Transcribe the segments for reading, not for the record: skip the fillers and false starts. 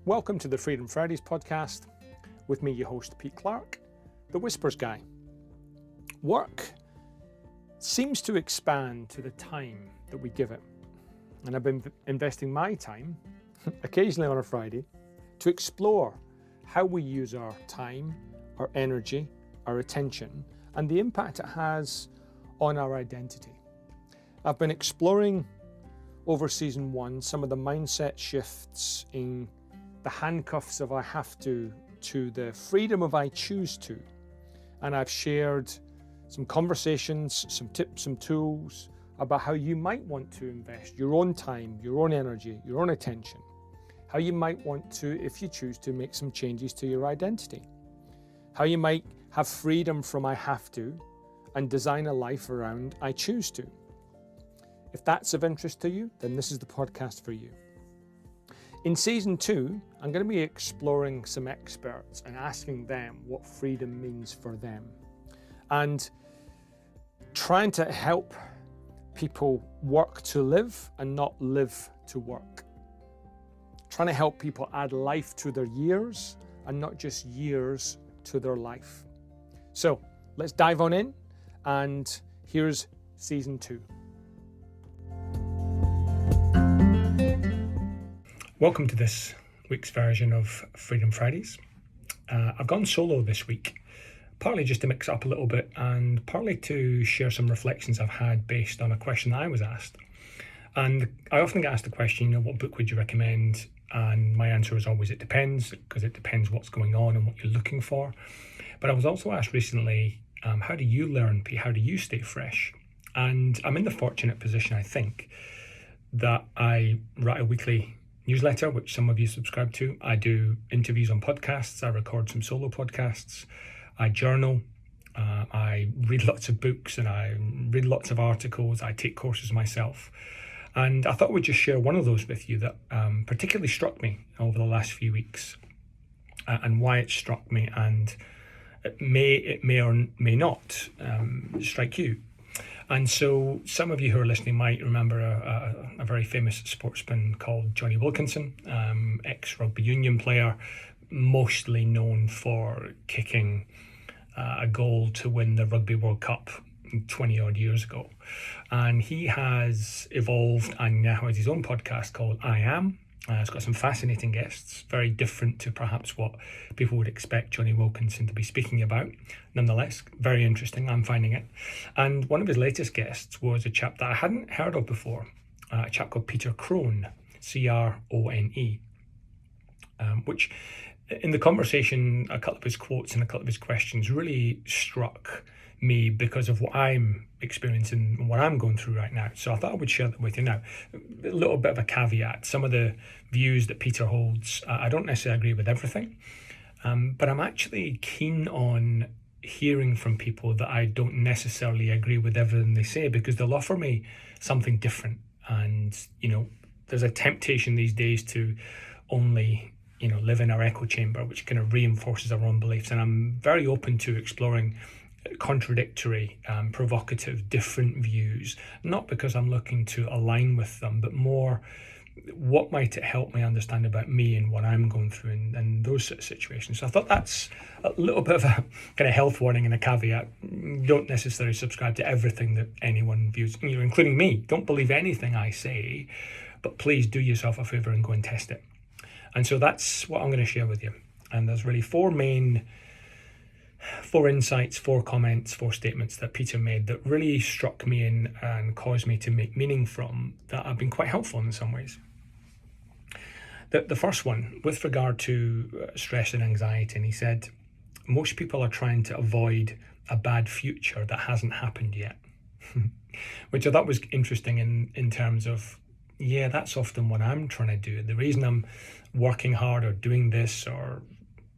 Welcome to the Freedom Fridays podcast. With me, your host, Pete Clark, the Whispers guy. Work seems to expand to the time that we give it. And I've been investing my time, occasionally on a Friday, to explore how we use our time, our energy, our attention, and the impact it has on our identity. I've been exploring over season 1 some of the mindset shifts in the handcuffs of I have to the freedom of I choose to. And I've shared some conversations, some tips, some tools about how you might want to invest your own time, your own energy, your own attention. How you might want to, if you choose to, make some changes to your identity. How you might have freedom from I have to and design a life around I choose to. If that's of interest to you, then this is the podcast for you. In season 2, I'm going to be exploring some experts and asking them what freedom means for them. And trying to help people work to live and not live to work. Trying to help people add life to their years and not just years to their life. So let's dive on in, and here's season 2. Welcome to this week's version of Freedom Fridays. I've gone solo this week, partly just to mix it up a little bit and partly to share some reflections I've had based on a question I was asked. And I often get asked the question, what book would you recommend? And my answer is always, it depends, because it depends what's going on and what you're looking for. But I was also asked recently, how do you learn, Pete? How do you stay fresh? And I'm in the fortunate position, I think, that I write a weekly newsletter, which some of you subscribe to. I do interviews on podcasts. I record some solo podcasts. I journal. I read lots of books and I read lots of articles. I take courses myself. And I thought I would just share one of those with you that particularly struck me over the last few weeks and why it struck me, and it may or may not strike you. And so some of you who are listening might remember a very famous sportsman called Jonny Wilkinson, ex-rugby union player, mostly known for kicking a goal to win the Rugby World Cup 20 odd years ago. And he has evolved and now has his own podcast called I Am. It's got some fascinating guests, very different to perhaps what people would expect Jonny Wilkinson to be speaking about. Nonetheless, very interesting, I'm finding it. And one of his latest guests was a chap that I hadn't heard of before, a chap called Peter Crone, Crone, which in the conversation, a couple of his quotes and a couple of his questions really struck me because of what I'm experiencing and what I'm going through right now. So I thought I would share that with you now. A little bit of a caveat. Some of the views that Peter holds, I don't necessarily agree with everything, but I'm actually keen on hearing from people that I don't necessarily agree with everything they say, because they'll offer me something different. And, there's a temptation these days to only live in our echo chamber, which kind of reinforces our own beliefs. And I'm very open to exploring contradictory, provocative, different views, not because I'm looking to align with them, but more what might it help me understand about me and what I'm going through and those sort of situations. So I thought that's a little bit of a kind of health warning and a caveat. Don't necessarily subscribe to everything that anyone views, including me. Don't believe anything I say, but please do yourself a favor and go and test it. And so that's what I'm going to share with you. And there's really four insights, 4 comments, 4 statements that Peter made that really struck me and caused me to make meaning from, that have been quite helpful in some ways. The first one, with regard to stress and anxiety, and he said, most people are trying to avoid a bad future that hasn't happened yet, which I thought was interesting in terms of, that's often what I'm trying to do. The reason I'm working hard or doing this or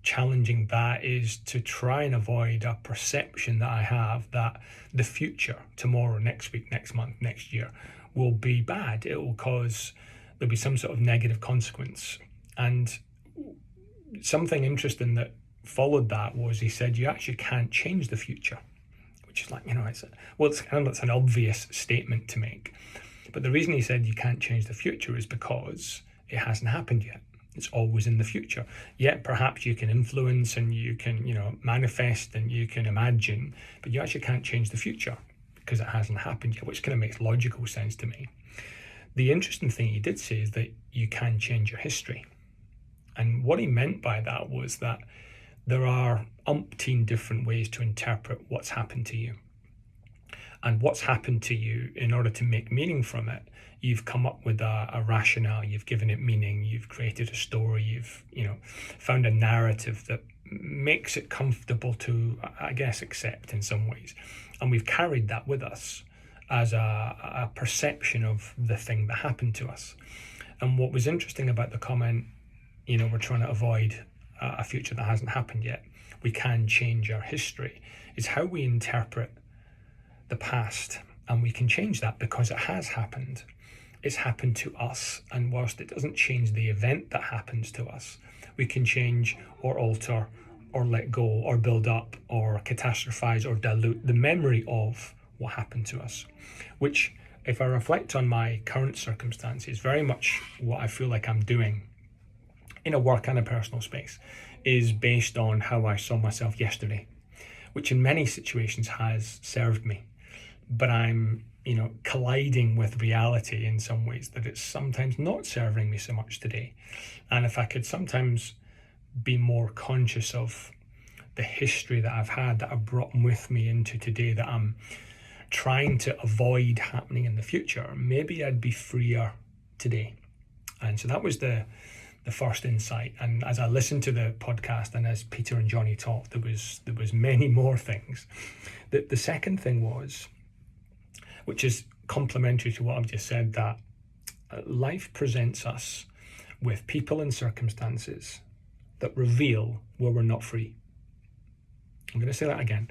challenging that is to try and avoid a perception that I have that the future, tomorrow, next week, next month, next year, will be bad. It will cause, there'll be some sort of negative consequence. And something interesting that followed that was he said, you actually can't change the future, which is like, it's an obvious statement to make. But the reason he said you can't change the future is because it hasn't happened yet. It's always in the future. Yet perhaps you can influence and you can, manifest and you can imagine, but you actually can't change the future because it hasn't happened yet, which kind of makes logical sense to me. The interesting thing he did say is that you can change your history. And what he meant by that was that there are umpteen different ways to interpret what's happened to you. And what's happened to you, in order to make meaning from it, you've come up with a rationale, you've given it meaning, you've created a story, you've found a narrative that makes it comfortable to, I guess, accept in some ways. And we've carried that with us as a perception of the thing that happened to us. And what was interesting about the comment, we're trying to avoid a future that hasn't happened yet, we can change our history, is how we interpret the past. And we can change that because it has happened. It's happened to us, and whilst it doesn't change the event that happens to us, we can change or alter or let go or build up or catastrophize or dilute the memory of what happened to us, which, if I reflect on my current circumstances, very much what I feel like I'm doing in a work and a personal space is based on how I saw myself yesterday, which in many situations has served me. But I'm colliding with reality in some ways that it's sometimes not serving me so much today. And if I could sometimes be more conscious of the history that I've had, that I've brought with me into today, that I'm trying to avoid happening in the future, maybe I'd be freer today. And so that was the first insight. And as I listened to the podcast and as Peter and Johnny talked, there was many more things. The second thing was, which is complementary to what I've just said, that life presents us with people and circumstances that reveal where we're not free. I'm going to say that again.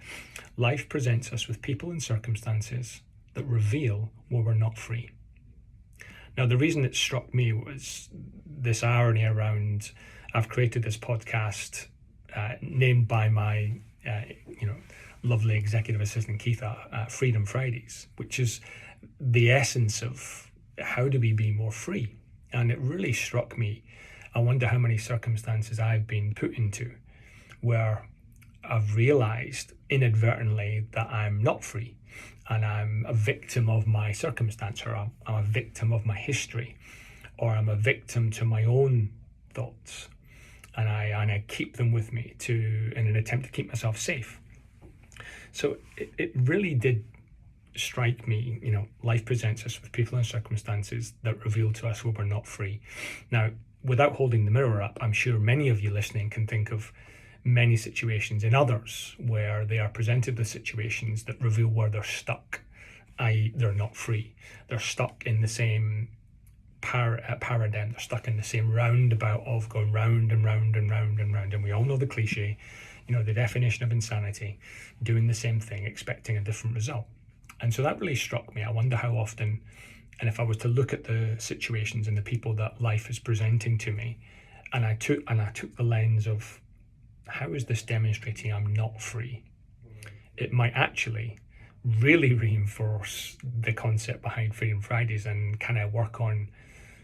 Life presents us with people and circumstances that reveal where we're not free. Now, the reason it struck me was this irony around, I've created this podcast named by my, lovely executive assistant Keitha, Freedom Fridays, which is the essence of how do we be more free. And it really struck me. I wonder how many circumstances I've been put into where I've realized inadvertently that I'm not free, and I'm a victim of my circumstance, or I'm a victim of my history, or I'm a victim to my own thoughts, and I keep them with me in an attempt to keep myself safe. So it really did strike me, life presents us with people and circumstances that reveal to us where we're not free. Now, without holding the mirror up, I'm sure many of you listening can think of many situations in others where they are presented with situations that reveal where they're stuck, i.e. they're not free. They're stuck in the same paradigm, they're stuck in the same roundabout of going round and round and round and round. And we all know the cliche, the definition of insanity, doing the same thing, expecting a different result. And so that really struck me. I wonder how often, and if I was to look at the situations and the people that life is presenting to me, and I took the lens of, how is this demonstrating I'm not free? It might actually really reinforce the concept behind Freedom Fridays, and can I work on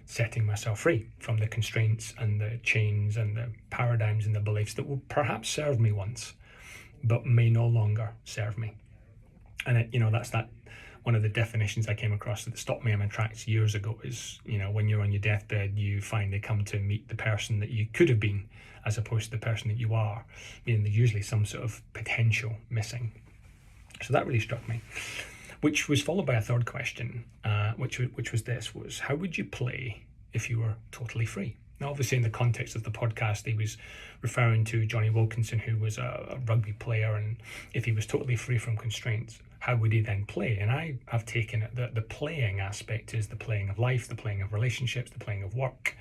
setting myself free from the constraints and the chains and the paradigms and the beliefs that will perhaps serve me once, but may no longer serve me. And that's one of the definitions I came across that stopped me in my tracks years ago is, when you're on your deathbed, you finally come to meet the person that you could have been as opposed to the person that you are, meaning there's usually some sort of potential missing. So that really struck me, which was followed by a third question, which was this, was how would you play if you were totally free? Now, obviously, in the context of the podcast, he was referring to Jonny Wilkinson, who was a rugby player, and if he was totally free from constraints, how would he then play? And I have taken it that the playing aspect is the playing of life, the playing of relationships, the playing of work,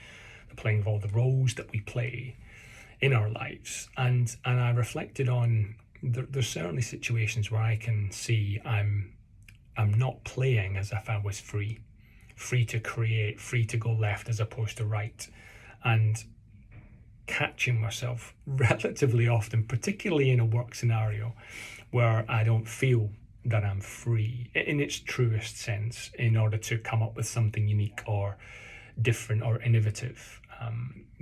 the playing of all the roles that we play in our lives. And I reflected on, there's certainly situations where I can see I'm not playing as if I was free to create, free to go left as opposed to right, and catching myself relatively often, particularly in a work scenario, where I don't feel that I'm free in its truest sense in order to come up with something unique or different or innovative.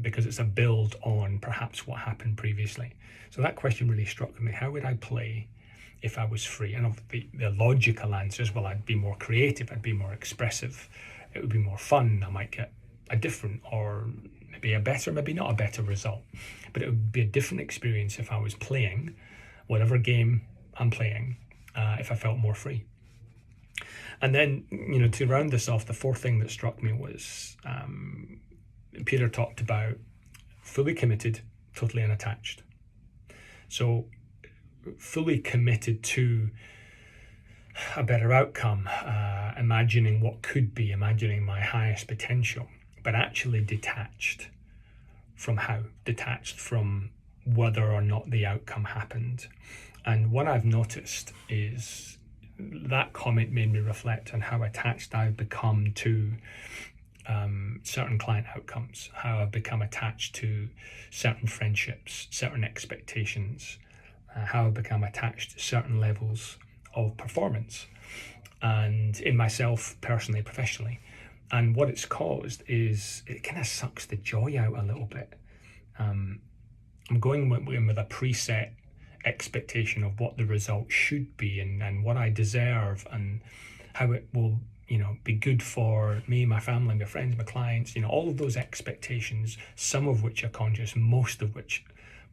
because it's a build on perhaps what happened previously. So that question really struck me. How would I play if I was free? And the logical answer is, well, I'd be more creative, I'd be more expressive, it would be more fun, I might get a different, or maybe a better, maybe not a better result, but it would be a different experience if I was playing whatever game I'm playing, if I felt more free. And then, to round this off, the fourth thing that struck me was Peter talked about fully committed, totally unattached. So fully committed to a better outcome, imagining what could be, imagining my highest potential, but actually detached from how, detached from whether or not the outcome happened. And what I've noticed is that comment made me reflect on how attached I've become to certain client outcomes, how I've become attached to certain friendships, certain expectations, how I've become attached to certain levels of performance, and in myself personally, professionally. And what it's caused is it kind of sucks the joy out a little bit. I'm going with a preset expectation of what the result should be, and what I deserve, and how it will be good for me, my family, my friends, my clients, all of those expectations, some of which are conscious, most of which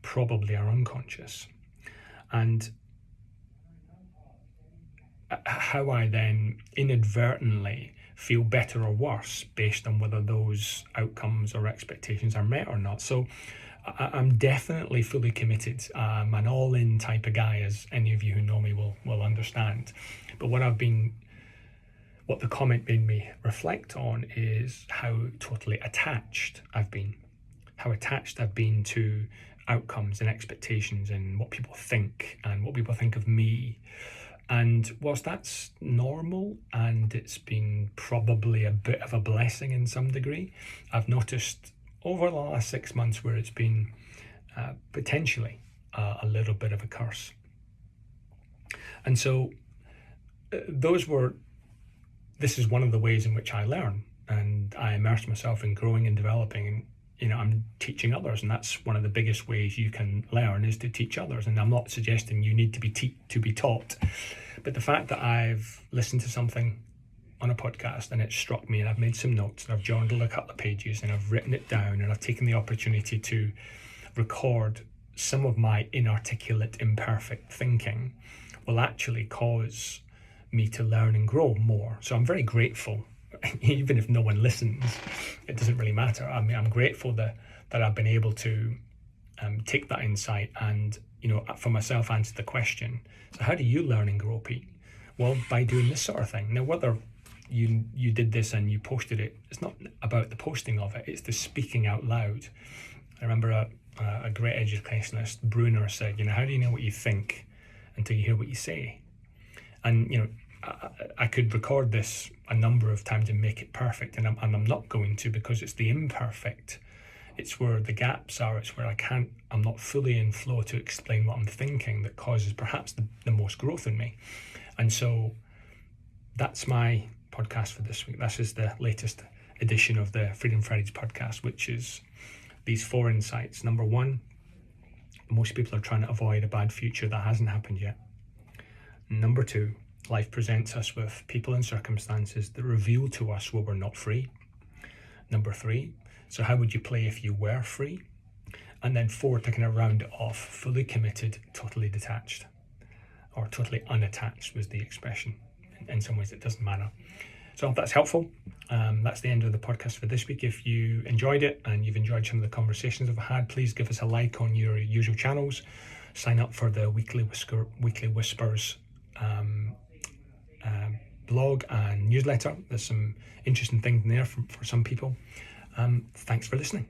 probably are unconscious. And how I then inadvertently feel better or worse based on whether those outcomes or expectations are met or not. So I'm definitely fully committed. I'm an all-in type of guy, as any of you who know me will understand. But what the comment made me reflect on is how totally attached I've been. How attached I've been to outcomes and expectations and what people think and what people think of me. And whilst that's normal and it's been probably a bit of a blessing in some degree, I've noticed over the last 6 months where it's been potentially a little bit of a curse. And so this is one of the ways in which I learn, and I immerse myself in growing and developing, and I'm teaching others, and that's one of the biggest ways you can learn, is to teach others. And I'm not suggesting you need to be taught, but the fact that I've listened to something on a podcast and it struck me, and I've made some notes, and I've journaled a couple of pages, and I've written it down, and I've taken the opportunity to record some of my inarticulate, imperfect thinking, will actually cause me to learn and grow more. So I'm very grateful. Even if no one listens, it doesn't really matter. I mean, I'm grateful that I've been able to take that insight and, for myself, answer the question. So how do you learn and grow, Pete? Well, by doing this sort of thing. Now, whether you did this and you posted it, it's not about the posting of it, it's the speaking out loud. I remember a great educationalist, Bruner, said, how do you know what you think until you hear what you say? And, I could record this a number of times and make it perfect, and I'm not going to, because it's the imperfect. It's where the gaps are. It's where I'm not fully in flow to explain what I'm thinking that causes perhaps the most growth in me. And so that's my podcast for this week. This is the latest edition of the Freedom Fridays podcast, which is these 4 insights. Number 1, most people are trying to avoid a bad future that hasn't happened yet. Number 2, life presents us with people and circumstances that reveal to us where we're not free. Number 3, so how would you play if you were free? And then 4, to kind of round it off, fully committed, totally detached, or totally unattached was the expression. In some ways it doesn't matter. So I hope that's helpful. That's the end of the podcast for this week. If you enjoyed it and you've enjoyed some of the conversations I've had, please give us a like on your usual channels. Sign up for the Weekly Whispers blog and newsletter. There's some interesting things in there for some people. Thanks for listening.